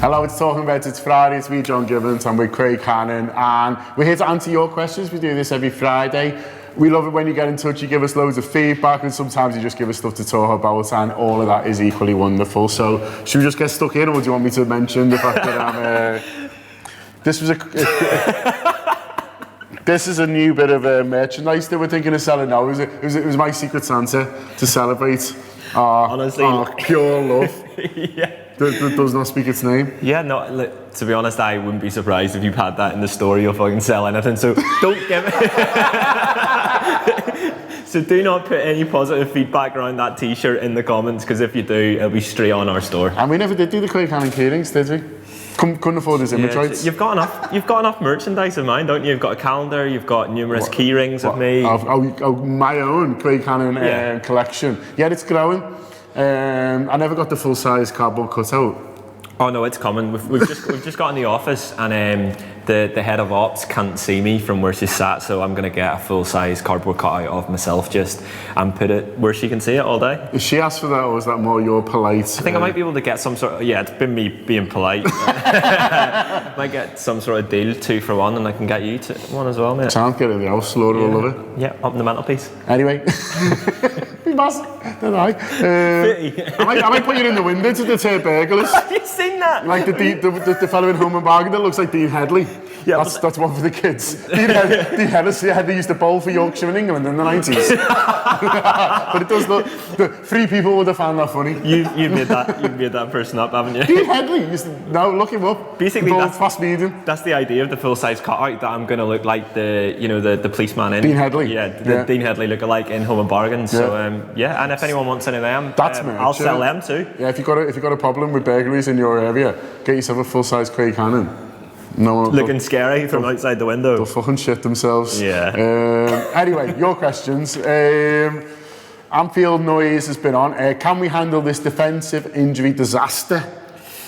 Hello, it's Talking About It's Friday. It's me, John Gibbons, and with Craig Cannon, and we're here to answer your questions. We do this every Friday. We love it when you get in touch, you give us loads of feedback, and sometimes you just give us stuff to talk about, and all of that is equally wonderful. So, should we just get stuck in, or do you want me to mention the fact that I'm... This is a new bit of merchandise that we're thinking of selling now. It was my Secret Santa to celebrate Honestly, our pure love. yeah. That does not speak its name. Yeah, no, look, to be honest, I wouldn't be surprised if you've had that in the store. You'll fucking sell anything, so don't give it. So do not put any positive feedback around that t-shirt in the comments, because if you do, it'll be straight on our store. And we never did do the Craig Cannon keyrings, did we? Couldn't afford his image rights. You've got enough merchandise of mine, don't you? You've got a calendar, you've got numerous key rings of me. My own Craig Cannon collection. Yeah, it's growing. I never got the full-size cardboard cutout. Oh no, it's coming. We've just got in the office, and the head of ops can't see me from where she's sat, so I'm gonna get a full-size cardboard cutout of myself and put it where she can see it all day. Is she asked for that, or is that more your polite? I think I might be able to get some sort of, it's been me being polite. Might get some sort of deal 2 for 1, and I can get you one as well, mate. Can't get in the house, Laura will love it. Yeah, up in the mantelpiece. Anyway. Be massive, don't I? I might put you in the window to deter burglars. Have you seen that? Like the fellow in Home and Bargain that looks like Dean Headley. Yeah, that's one for the kids. Dean Headley used to bowl for Yorkshire in England in the 90s. But it does look. 3 people would have found that funny. You've made that person up, haven't you? Dean Headley. No, look him up. Basically, that's fast medium. That's the idea of the full-size cutout, that I'm going to look like the policeman in Dean Headley. Yeah, Dean Headley look-alike in Home and Bargain. So and if anyone wants any of them, I'll sell them too. Yeah, if you've got a problem with burglaries in your area, get yourself a full-size Craig Cannon. No one looking scary from outside the window. They'll fucking shit themselves. Yeah. Anyway, your questions. Anfield noise has been on. Can we handle this defensive injury disaster?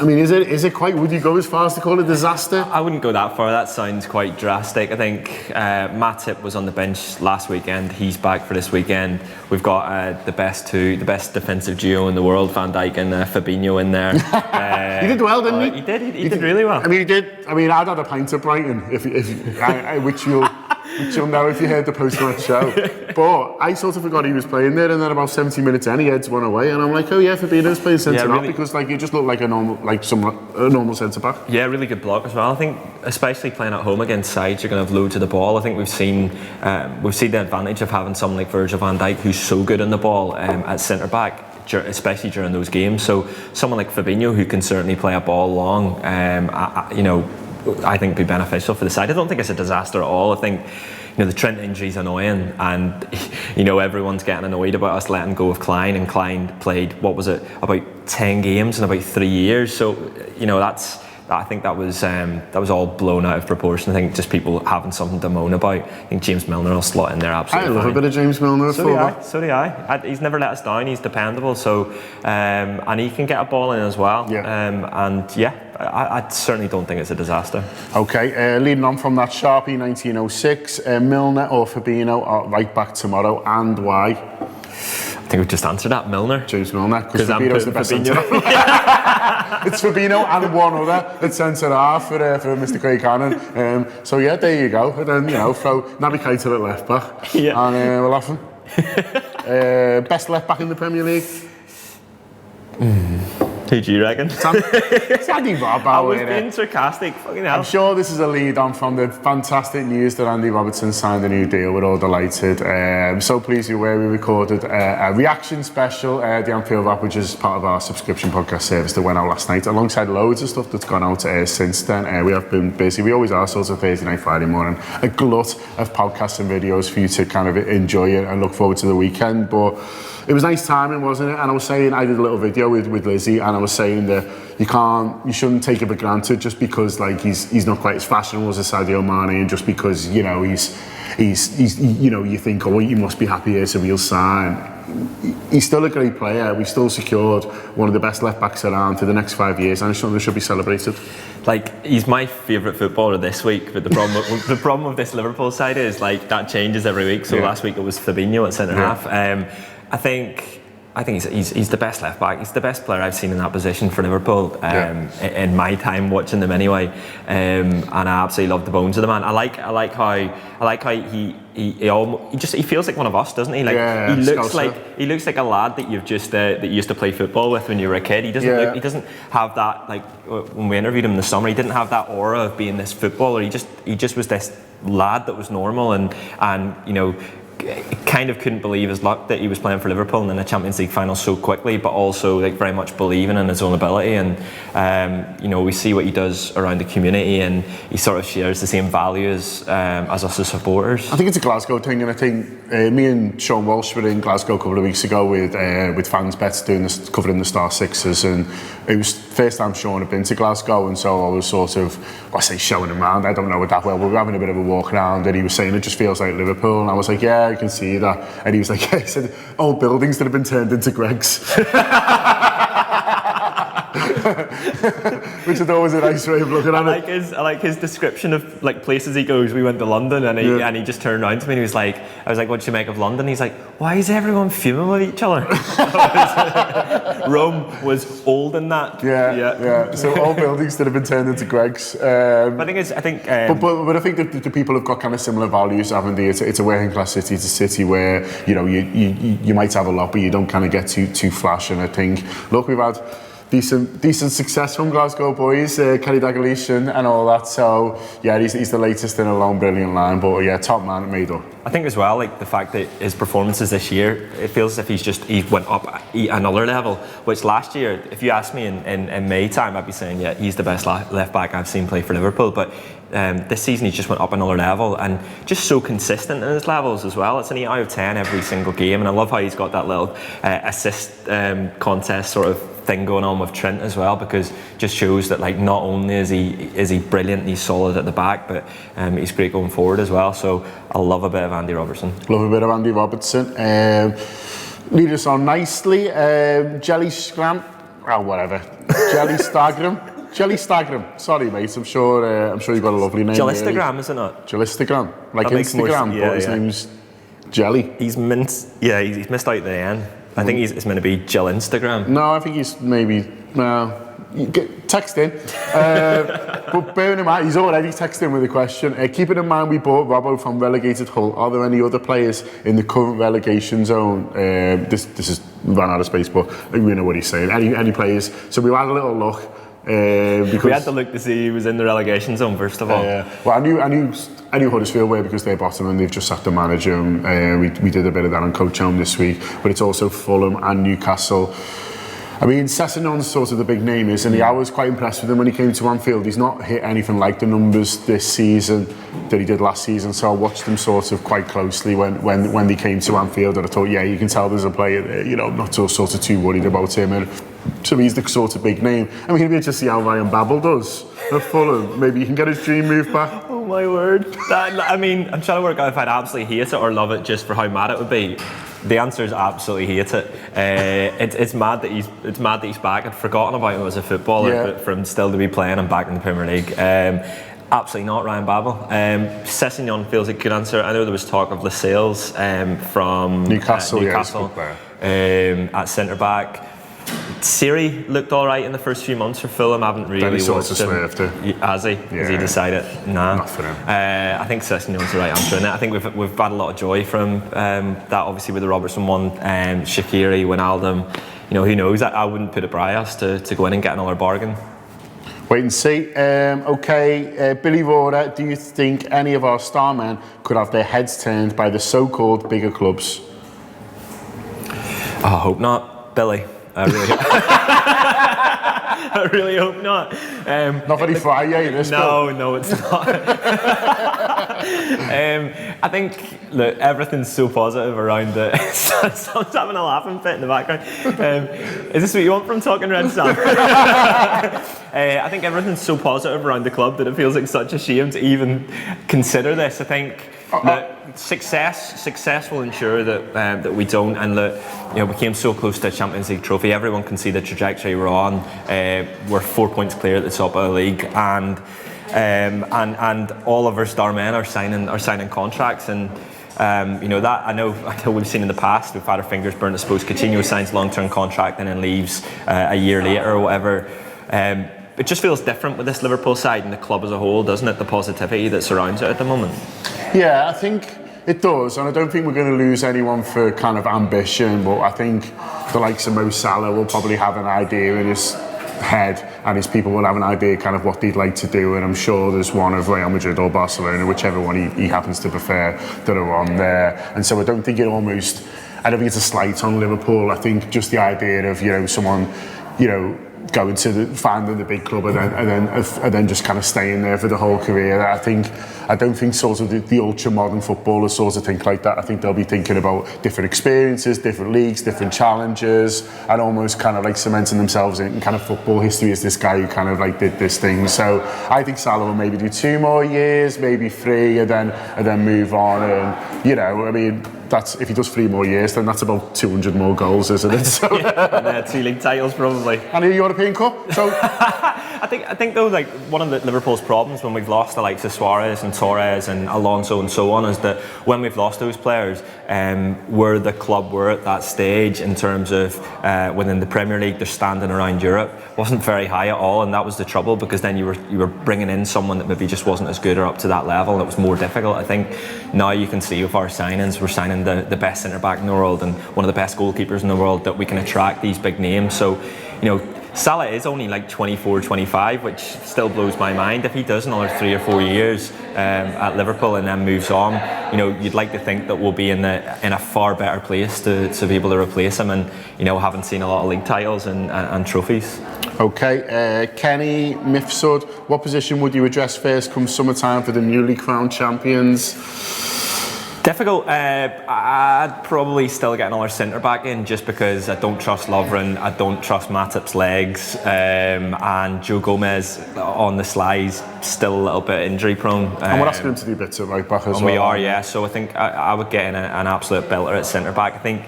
I mean, is it quite? Would you go as far as to call it a disaster? I wouldn't go that far. That sounds quite drastic. I think Matip was on the bench last weekend. He's back for this weekend. We've got the best defensive duo in the world, Van Dijk and Fabinho in there. He did well, didn't he? He did really well. I mean, he did. I mean, I'd had a pint of Brighton, which you'll know if you heard the post-match show. But I sort of forgot he was playing there, and then about 70 minutes in, he heads one away, and I'm like, oh yeah, Fabinho's playing centre-back, because like he just looked like a normal centre-back. Yeah, really good block as well. I think, especially playing at home against sides, you're going to have loads of the ball. I think we've seen the advantage of having someone like Virgil van Dijk, who's so good in the ball at centre-back, especially during those games. So someone like Fabinho, who can certainly play a ball long, I think be beneficial for the side. I don't think it's a disaster at all. I think the Trent injury's annoying, and everyone's getting annoyed about us letting go of Klein, and Klein played, what was it, about 10 games in about 3 years. So I think that was all blown out of proportion. I think just people having something to moan about. I think James Milner will slot in there absolutely. I love a bit of James Milner. So do I. He's never let us down. He's dependable. So and he can get a ball in as well. Yeah. I certainly don't think it's a disaster. Okay, leading on from that, Sharpie 1906, Milner or Fabinho are right back tomorrow, and why? I think we've just answered that. Milner. James Milner, because Fabinho's the best centre. It's Fabinho and one other at centre half for Mr. Craig Cannon. So yeah, there you go. And then throw Naby Keita at left back, and we're laughing. Best left back in the Premier League. Who do you reckon? It's Andy Babel. I was being sarcastic. Fucking hell. I'm sure this is a lead on from the fantastic news that Andy Robertson signed a new deal. We're all delighted. So pleased you're aware we recorded a reaction special, the Anfield app, which is part of our subscription podcast service that went out last night, alongside loads of stuff that's gone out since then. We have been busy. We always are, sort of Thursday night, Friday morning. A glut of podcasts and videos for you to kind of enjoy it and look forward to the weekend. But it was nice timing, wasn't it? And I was saying, I did a little video with Lizzie, and I was saying that you shouldn't take it for granted just because like he's not quite as fashionable as Sadio Mane, and just because he's you think, oh, he must be happy here, so he'll sign. He's still a great player. We still secured one of the best left backs around for the next 5 years, and it's something that should be celebrated. Like, he's my favourite footballer this week, but the problem with this Liverpool side is like that changes every week. So last week it was Fabinho at centre half. I think I think he's the best left back. He's the best player I've seen in that position for Liverpool in my time watching them anyway. And I absolutely love the bones of the man. I like how he feels like one of us, doesn't he? Like he looks like a lad that you've just that you used to play football with when you were a kid. He doesn't have that, like when we interviewed him in the summer, he didn't have that aura of being this footballer. He just was this lad that was normal and you know, kind of couldn't believe his luck that he was playing for Liverpool and in a Champions League final so quickly, but also like very much believing in his own ability. And you know, we see what he does around the community, and he sort of shares the same values as us as supporters. I think it's a Glasgow thing, and I think me and Sean Walsh were in Glasgow a couple of weeks ago with fans bets covering the Star Sixers, and it was the first time Sean had been to Glasgow, and so I was sort of, I say showing him around, I don't know it that well, but we were having a bit of a walk around, and he was saying it just feels like Liverpool, and I was like, yeah, I can see that. And he was like, yeah, he said, old buildings that have been turned into Greg's. Which is always a nice way of looking at it. I like his description of like places he goes. We went to London, and he just turned around to me and he was like, I was like, what do you make of London? He's like, why is everyone fuming with each other? Rome was old in that. Yeah. So all buildings that have been turned into Greg's. But I think that the people have got kind of similar values, haven't they? It's a working class city. It's a city where, you know, you might have a lot, but you don't kind of get too flash. And I think, look, we've had decent success from Glasgow boys, Kerry Dalglish and all that. So yeah, he's the latest in a long, brilliant line. But yeah, top man made up. I think as well, like the fact that his performances this year, it feels as if he went up another level. Which last year, if you asked me in May time, I'd be saying, yeah, he's the best left back I've seen play for Liverpool. But this season he just went up another level, and just so consistent in his levels as well. It's an 8 out of 10 every single game, and I love how he's got that little assist contest sort of thing going on with Trent as well, because just shows that like not only is he brilliant and he's solid at the back, but he's great going forward as well. So I love a bit of Andy Robertson. Love a bit of Andy Robertson. Lead us on nicely. Jelly Stagram. Jelly Stagram. Sorry, mate. I'm sure you've got a lovely name. Jellistagram, really. Is it not? Jellistagram, like Instagram, but his name's Jelly. He's missed out the N. I think it's meant to be Jill Instagram. No, I think he's maybe text in. But bearing in mind, he's already texting with a question. Keeping in mind we bought Robbo from relegated Hull, are there any other players in the current relegation zone? This is ran out of space, but we know what he's saying. Any players? So we had a little look. Because we had to look to see he was in the relegation zone first of all. Well, I knew Huddersfield were because they're bottom and they've just sacked the manager. We did a bit of that on Coach Home this week, but it's also Fulham and Newcastle. I mean, Sessegnon's sort of the big name, isn't he? I was quite impressed with him when he came to Anfield. He's not hit anything like the numbers this season that he did last season, so I watched them sort of quite closely when they came to Anfield, and I thought, yeah, you can tell there's a player there, you know, not so sort of too worried about him. And so he's the sort of big name. I mean, maybe just see how Ryan Babel does at Fulham. Maybe he can get his dream move back. Oh my word. I mean, I'm trying to work out if I'd absolutely hate it or love it just for how mad it would be. The answer is absolutely hate it. It's mad that he's back. I'd forgotten about him as a footballer, but for him still to be playing and back in the Premier League. Absolutely not Ryan Babel. Sessegnon feels like a good answer. I know there was talk of Lascelles from Newcastle. At centre back. Siri looked all right in the first few months for Fulham. I haven't really watched him. Has he? Has he decided? Nah. Not for him. I think Sessegnon's the right answer in it. I think we've had a lot of joy from that, obviously with the Robertson one, Shaqiri, Wijnaldum. You know, who knows? I wouldn't put it by us to go in and get another bargain. Wait and see. Billy Rora, do you think any of our star men could have their heads turned by the so-called bigger clubs? I hope not, Billy. I really hope not. Not very Friday, this No, it's not. I think, look, everything's so positive around it. Someone's having a laughing fit in the background. Is this what you want from Talking Red, Sam? I think everything's so positive around the club that it feels like such a shame to even consider this. I think success will ensure that we don't, and we came so close to a Champions League trophy. Everyone can see the trajectory we're on. We're 4 points clear at the top of the league, and all of our star men are signing contracts, and That I know we've seen in the past. We've had our fingers burnt. I suppose Coutinho signs long-term contract and then leaves a year later or whatever. It just feels different with this Liverpool side and the club as a whole, doesn't it? The positivity that surrounds it at the moment. Yeah, I think it does, and I don't think we're going to lose anyone for kind of ambition, but I think the likes of Mo Salah will probably have an idea in his head, and his people will have an idea kind of what they'd like to do, and I'm sure there's one of Real Madrid or Barcelona, whichever one he happens to prefer, that are on there. And so I don't think it's a slight on Liverpool. I think just the idea of someone going to finding the big club and then just kind of staying there for the whole career. I don't think sort of the ultra modern footballers sort of think like that. I think they'll be thinking about different experiences, different leagues, different challenges, and almost kind of like cementing themselves in kind of football history as this guy who kind of like did this thing. So I think Salah will maybe do 2 more years, maybe 3, and then move on. And that's, if he does 3 more years, then that's about 200 more goals, isn't it? So, and 2 league titles probably, and a European Cup. So I think though, like, one of Liverpool's problems when we've lost the likes of Suarez and Torres and Alonso and so on is that when we've lost those players, where the club were at that stage in terms of within the Premier League, their standing around Europe wasn't very high at all, and that was the trouble, because then you were bringing in someone that maybe just wasn't as good or up to that level, and it was more difficult. I think now you can see with our signings, we're signing the best centre back in the world and one of the best goalkeepers in the world, that we can attract these big names. So Salah is only like 24, 25, which still blows my mind. If he does another 3 or 4 years at Liverpool and then moves on, you'd like to think that we'll be in a far better place to be able to replace him, and haven't seen a lot of league titles and trophies. Okay, Kenny Mifsud, what position would you address first come summertime for the newly crowned champions? Difficult. I'd probably still get another centre back in, just because I don't trust Lovren, I don't trust Matip's legs, and Joe Gomez on the slides still a little bit injury prone. And we're asking him to do bits at right back as well. We are, yeah. So I think I would get in an absolute belter at centre back. I think.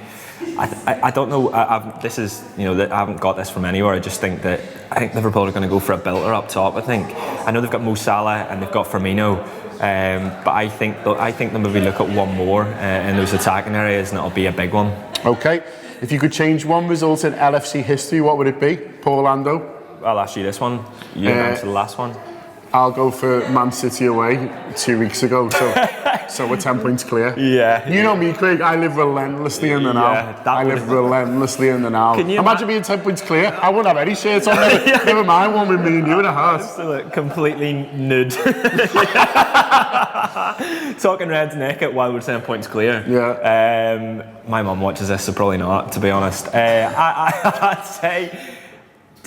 I don't know. I haven't got this from anywhere. I just think Liverpool are going to go for a belter up top. I know they've got Mo Salah and they've got Firmino. But I think they'll maybe look at one more in those attacking areas, and it'll be a big one. Okay, if you could change one result in LFC history, what would it be? Paul Lando? I'll ask you this one. You answer the last one. I'll go for Man City away 2 weeks ago, so we're 10 points clear. Yeah. You know me, Craig, I live relentlessly in the now. I live relentlessly in the now. Imagine being 10 points clear. I wouldn't have any shirts on there. Never mind one with me and you in a house. Completely nude. Talking Reds naked while we're 10 points clear. Yeah. My mum watches this, so probably not, to be honest. I'd say...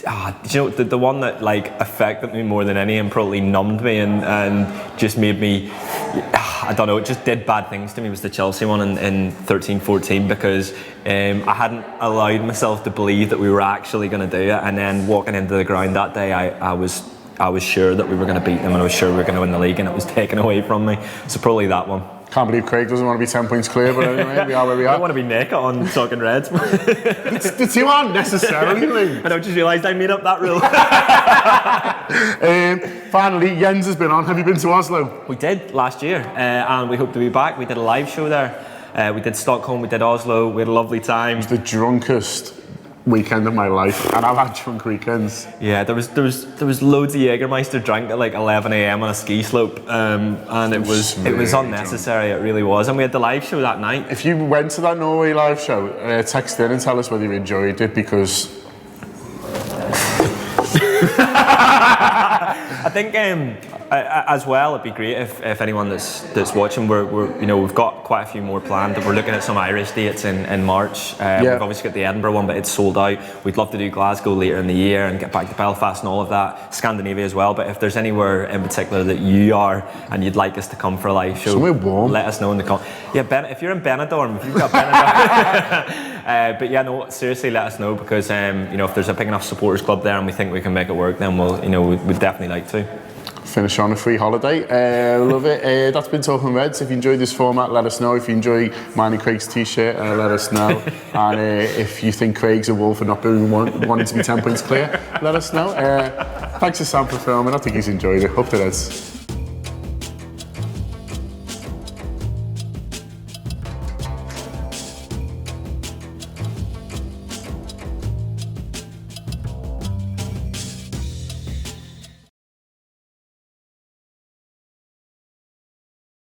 the one that affected me more than any and probably numbed me and just made me, I don't know, it just did bad things to me, was the Chelsea one in 13-14, because I hadn't allowed myself to believe that we were actually going to do it, and then walking into the ground that day, I was sure that we were going to beat them, and I was sure we were going to win the league, and it was taken away from me. So probably that one. Can't believe Craig doesn't want to be 10 points clear, but anyway, we are where we are. I don't want to be naked on Talking Reds. The two aren't necessarily linked. I just realised I made up that rule. Finally, Jens has been on. Have you been to Oslo? We did last year, and we hope to be back. We did a live show there. We did Stockholm, we did Oslo. We had a lovely time. It was the drunkest weekend of my life, and I've had drunk weekends. Yeah, there was loads of Jägermeister drank at 11 a.m. on a ski slope, and it was unnecessary. Drunk. It really was, and we had the live show that night. If you went to that Norway live show, text in and tell us whether you enjoyed it, because I think as well, it'd be great if anyone that's watching, we've got quite a few more planned. We're looking at some Irish dates in March. We've obviously got the Edinburgh one, but it's sold out. We'd love to do Glasgow later in the year and get back to Belfast and all of that, Scandinavia as well. But if there's anywhere in particular that you are and you'd like us to come for a live show, somewhere warm, let us know in the comments. Yeah, if you're in Benidorm, if you've got Benidorm. But yeah, no, seriously, let us know, because if there's a big enough supporters club there and we think we can make it work, then we'd definitely like to. Finish on a free holiday. Love it. That's been Talking Reds. If you enjoyed this format, let us know. If you enjoy mine and Craig's t-shirt, let us know. And if you think Craig's a wolf and not wanting to be 10 points clear, let us know. Thanks to Sam for filming. I think he's enjoyed it. Up to Reds.